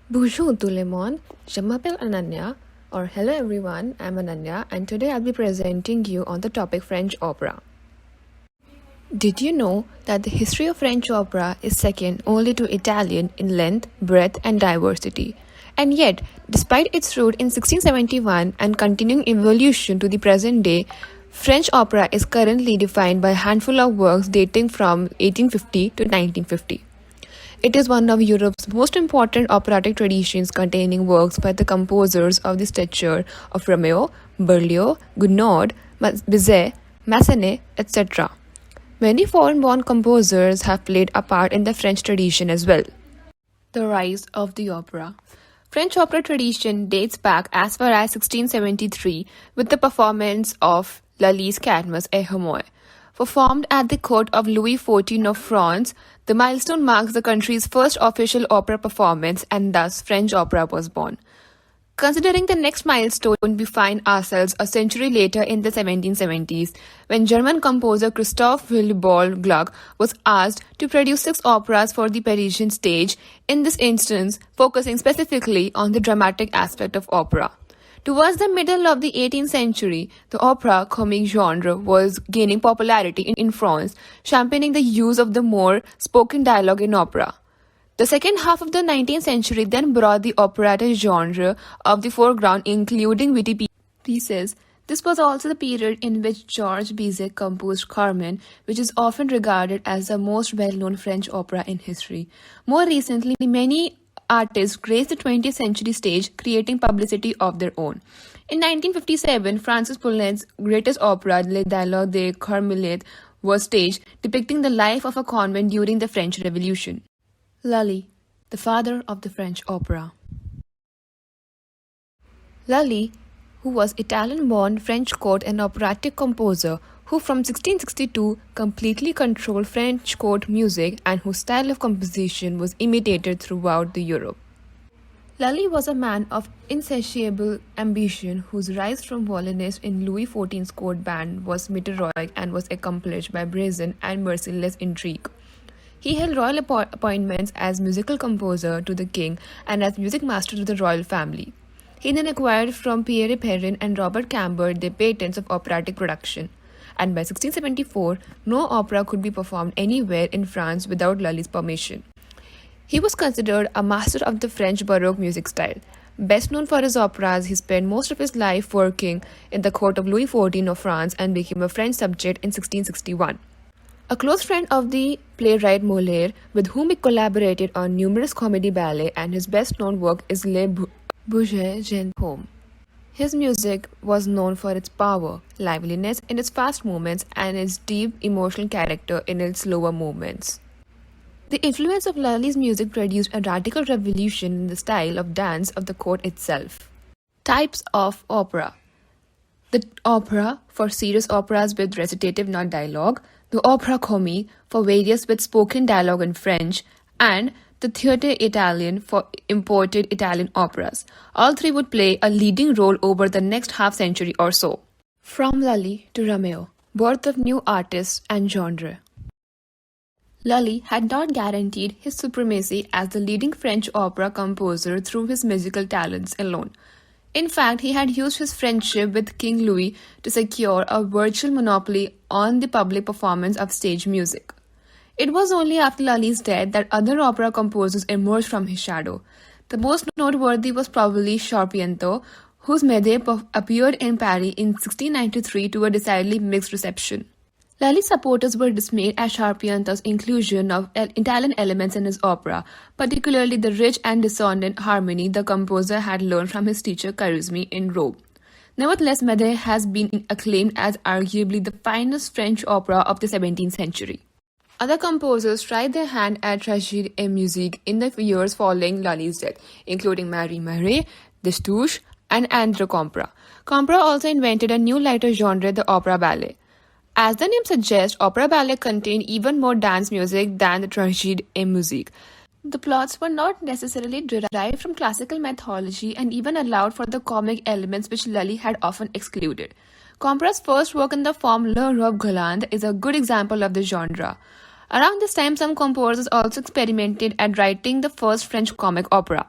Bonjour tout le monde, je m'appelle Ananya, or hello everyone, I'm Ananya, and today I'll be presenting you on the topic French opera. Did you know that the history of French opera is second only to Italian in length, breadth, and diversity? And yet, despite its root in 1671 and continuing evolution to the present day, French opera is currently defined by a handful of works dating from 1850 to 1950. It is one of Europe's most important operatic traditions, containing works by the composers of the stature of Romeo, Berlioz, Gounod, Bizet, Massenet, etc. Many foreign-born composers have played a part in the French tradition as well. The rise of the opera. French opera tradition dates back as far as 1673 with the performance of Lali's Cadmus et Hermoi. Performed at the court of Louis XIV of France, the milestone marks the country's first official opera performance, and thus French opera was born. Considering the next milestone, we find ourselves a century later in the 1770s, when German composer Christoph Willibald Gluck was asked to produce 6 operas for the Parisian stage, in this instance focusing specifically on the dramatic aspect of opera. Towards the middle of the 18th century, the opera comique genre was gaining popularity in France, championing the use of the more spoken dialogue in opera. The second half of the 19th century then brought the operetta genre of the foreground, including witty pieces. This was also the period in which Georges Bizet composed Carmen, which is often regarded as the most well-known French opera in history. More recently, many artists graced the 20th century stage, creating publicity of their own. In 1957, Francis Poulenc's greatest opera, Les Dialogues des Carmélites, was staged, depicting the life of a convent during the French Revolution. Lali, the father of the French opera. Lali, who was Italian-born French court and operatic composer, who from 1662 completely controlled French court music and whose style of composition was imitated throughout Europe. Lali was a man of insatiable ambition whose rise from violinist in Louis XIV's court band was meteoric and was accomplished by brazen and merciless intrigue. He held royal appointments as musical composer to the king and as music master to the royal family. He then acquired from Pierre Perrin and Robert Cambert the patents of operatic production, and by 1674, no opera could be performed anywhere in France without Lali's permission. He was considered a master of the French Baroque music style. Best known for his operas, he spent most of his life working in the court of Louis XIV of France and became a French subject in 1661. A close friend of the playwright Molière, with whom he collaborated on numerous comedy ballet, and his best-known work is Les Bourgeois Gentilhommes. His music was known for its power, liveliness in its fast movements, and its deep emotional character in its slower movements. The influence of Lali's music produced a radical revolution in the style of dance of the court itself. Types of opera. The opera for serious operas with recitative, not dialogue, the opera comique for various with spoken dialogue in French, and the Theatre Italien for imported Italian operas. All three would play a leading role over the next half-century or so. From Lali to Romeo, birth of new artists and genre. Lali had not guaranteed his supremacy as the leading French opera composer through his musical talents alone. In fact, he had used his friendship with King Louis to secure a virtual monopoly on the public performance of stage music. It was only after Lali's death that other opera composers emerged from his shadow. The most noteworthy was probably Charpentier, whose Médée appeared in Paris in 1693 to a decidedly mixed reception. Lali's supporters were dismayed at Charpentier's inclusion of Italian elements in his opera, particularly the rich and dissonant harmony the composer had learned from his teacher Carusmi in Rome. Nevertheless, Médée has been acclaimed as arguably the finest French opera of the 17th century. Other composers tried their hand at tragédie et musique in the years following Lali's death, including Marie Marais, Destouches, and André Comprat. Comprat also invented a new lighter genre, the opera ballet. As the name suggests, opera ballet contained even more dance music than the tragédie et musique. The plots were not necessarily derived from classical mythology and even allowed for the comic elements which Lali had often excluded. Comprat's first work in the form Le Robe Galante is a good example of the genre. Around this time, some composers also experimented at writing the first French comic opera.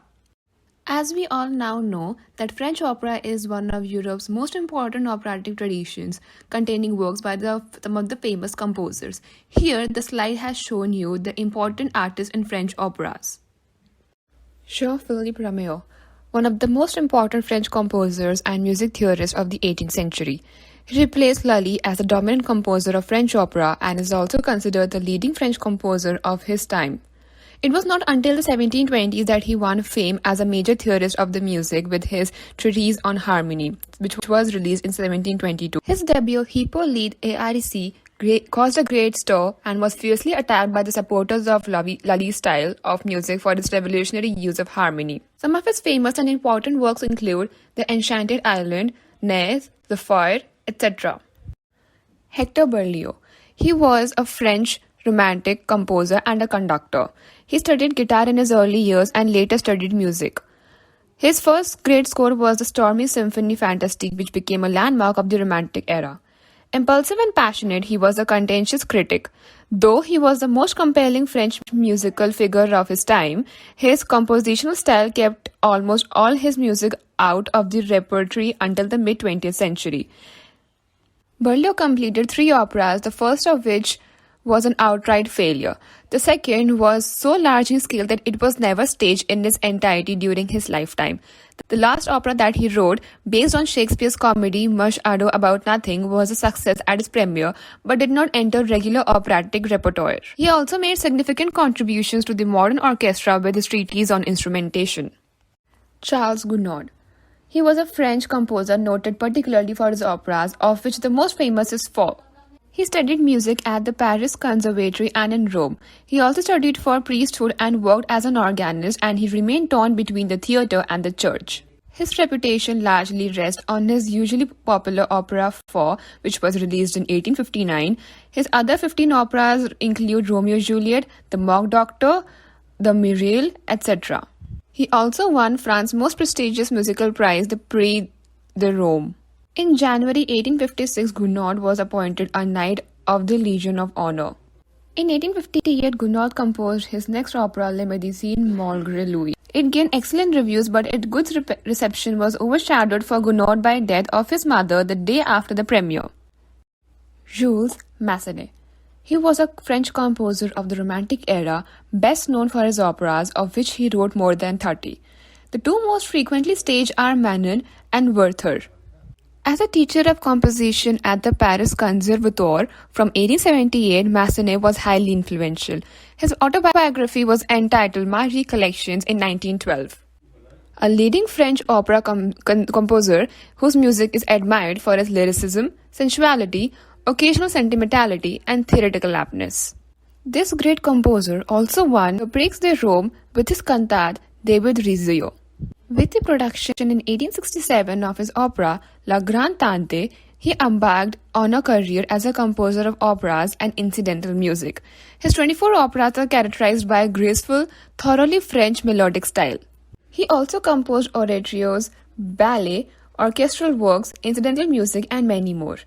As we all now know, that French opera is one of Europe's most important operatic traditions, containing works by some of the famous composers. Here, the slide has shown you the important artists in French operas. Jean-Philippe Rameau, one of the most important French composers and music theorists of the 18th century. He replaced Lali as the dominant composer of French opera and is also considered the leading French composer of his time. It was not until the 1720s that he won fame as a major theorist of the music with his treatise on harmony, which was released in 1722. His debut, Hippolyte et Aricie, caused a great stir and was fiercely attacked by the supporters of Lali's style of music for its revolutionary use of harmony. Some of his famous and important works include The Enchanted Island, Nez, The Fire, etc. Hector Berlioz. He was a French romantic composer and a conductor. He studied guitar in his early years and later studied music. His first great score was the stormy Symphonie Fantastique, which became a landmark of the Romantic era. Impulsive and passionate, he was a contentious critic. Though he was the most compelling French musical figure of his time, his compositional style kept almost all his music out of the repertory until the mid-20th century. Berlioz completed 3 operas, the first of which was an outright failure. The second was so large in scale that it was never staged in its entirety during his lifetime. The last opera that he wrote, based on Shakespeare's comedy Much Ado About Nothing, was a success at its premiere but did not enter regular operatic repertoire. He also made significant contributions to the modern orchestra with his treatise on instrumentation. Charles Gounod. He was a French composer noted particularly for his operas, of which the most famous is Four. He studied music at the Paris Conservatory and in Rome. He also studied for priesthood and worked as an organist, and he remained torn between the theatre and the church. His reputation largely rests on his usually popular opera Four, which was released in 1859. His other 15 operas include Romeo Juliet, The Mock Doctor, The Mireille, etc. He also won France's most prestigious musical prize, the Prix de Rome. In January 1856, Gounod was appointed a Knight of the Legion of Honor. In 1858, Gounod composed his next opera, Les Médecins Malgré Lui. It gained excellent reviews, but its good reception was overshadowed for Gounod by death of his mother the day after the premiere. Jules Massenet. He was a French composer of the Romantic era, best known for his operas, of which he wrote more than 30. The 2 most frequently staged are Manon and Werther. As a teacher of composition at the Paris Conservatoire from 1878, Massenet was highly influential. His autobiography was entitled My Recollections in 1912. A leading French opera composer whose music is admired for its lyricism, sensuality, occasional sentimentality, and theatrical aptness. This great composer also won the Prix de Rome with his cantate David Rizzio. With the production in 1867 of his opera La Grande Tante, he embarked on a career as a composer of operas and incidental music. His 24 operas are characterized by a graceful, thoroughly French melodic style. He also composed oratorios, ballet, orchestral works, incidental music, and many more.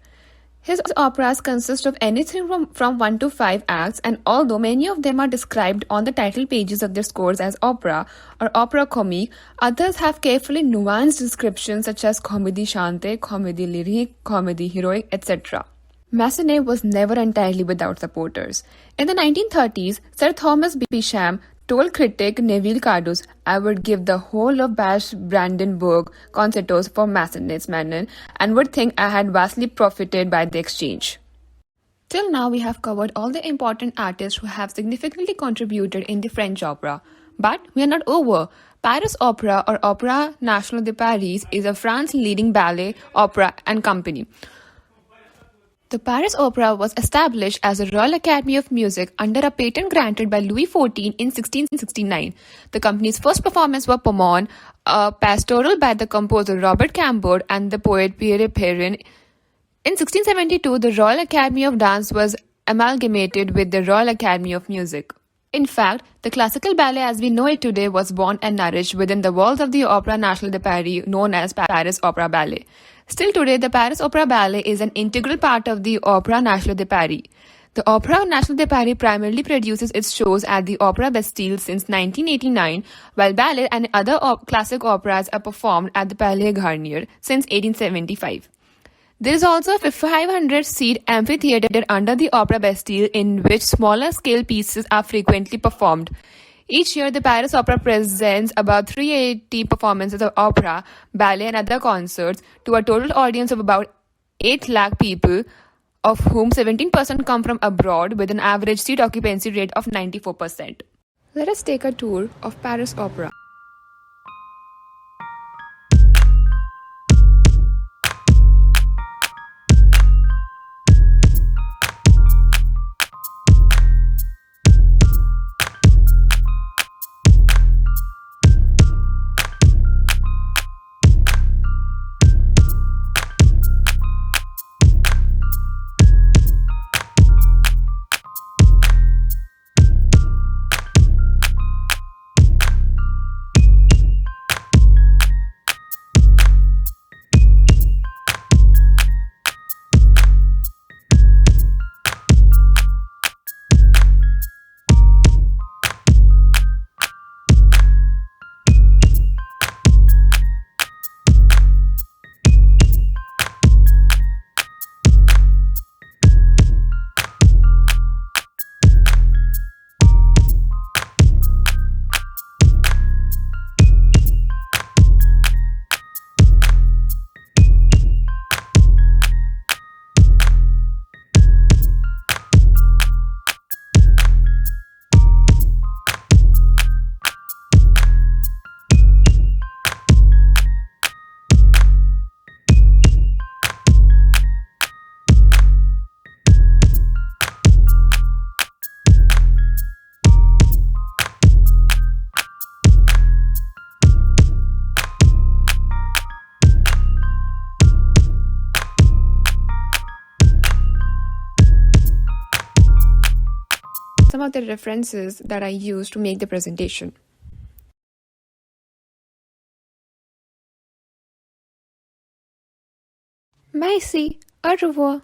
His operas consist of anything from 1 to 5 acts, and although many of them are described on the title pages of their scores as opera or opera comique, others have carefully nuanced descriptions such as comédie chantée, comédie lyrique, comédie héroïque, etc. Massenet was never entirely without supporters. In the 1930s, Sir Thomas Beecham told critic Neville Cardus, "I would give the whole of Bach Brandenburg concertos for Massenet's Manon and would think I had vastly profited by the exchange." Till now, we have covered all the important artists who have significantly contributed in the French opera. But we are not over. Paris Opera or Opéra National de Paris is a France's leading ballet, opera and company. The Paris Opera was established as a Royal Academy of Music under a patent granted by Louis XIV in 1669. The company's first performance was Pomone, a pastoral by the composer Robert Cambord and the poet Pierre Perrin. In 1672, the Royal Academy of Dance was amalgamated with the Royal Academy of Music. In fact, the classical ballet as we know it today was born and nourished within the walls of the Opéra National de Paris, known as Paris Opera Ballet. Still today, the Paris Opera Ballet is an integral part of the Opéra National de Paris. The Opéra National de Paris primarily produces its shows at the Opéra Bastille since 1989, while ballet and other classic operas are performed at the Palais Garnier since 1875. There is also a 500-seat amphitheatre under the Opera Bastille in which smaller-scale pieces are frequently performed. Each year, the Paris Opera presents about 380 performances of opera, ballet, and other concerts to a total audience of about 8 lakh people, of whom 17% come from abroad, with an average seat occupancy rate of 94%. Let us take a tour of Paris Opera. Some of the references that I used to make the presentation. Merci, au revoir.